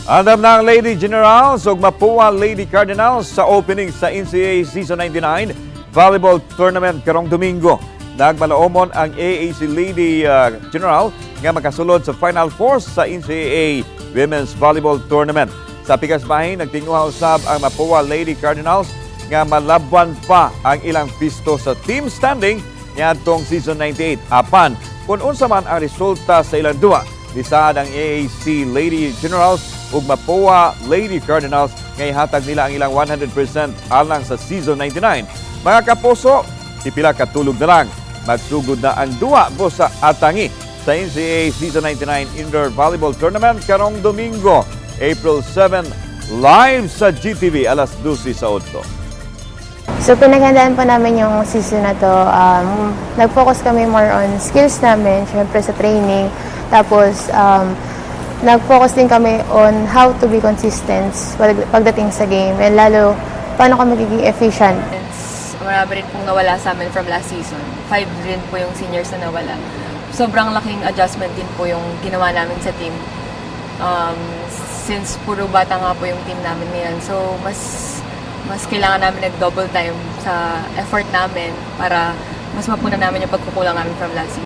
Andam ng Lady Generals ug Mapua Lady Cardinals sa opening sa NCAA Season 99 Volleyball Tournament karong Domingo. Nagmalaomon ang AAC Lady General nga makasulod sa Final Four sa NCAA Women's Volleyball Tournament. Sa Pigasbahin, nagtinguha usab ang Mapua Lady Cardinals nga malabwan pa ang ilang pisto sa team standing niadtong Season 98. Apan, kung unsa man ang resulta sa ilang duwa, lisaad ang AAC Lady Generals ug Mapua Lady Cardinals nga ihatag nila ang ilang 100% alang sa Season 99. Mga Kapuso, pipila ka tulog na lang. Magsugod na ang duwa busa atangi sa NCAA Season 99 Indoor Volleyball Tournament karong Domingo, April 7, live sa GTV alas 12 sa udto. So pinaghandaan po namin yung season na to. Nag-focus kami more on skills namin, syempre sa training. Tapos nag-focus din kami on how to be consistent pagdating sa game. And lalo, paano kami magiging efficient. Marami rin pong nawala sa amin from last season. 5 rin po yung seniors na nawala. Sobrang laking adjustment din po yung ginawa namin sa team. Since puro bata nga po yung team namin ngayon. So, mas kailangan namin nag-double time sa effort namin para mas mapunan namin yung pagkukulang namin from last season.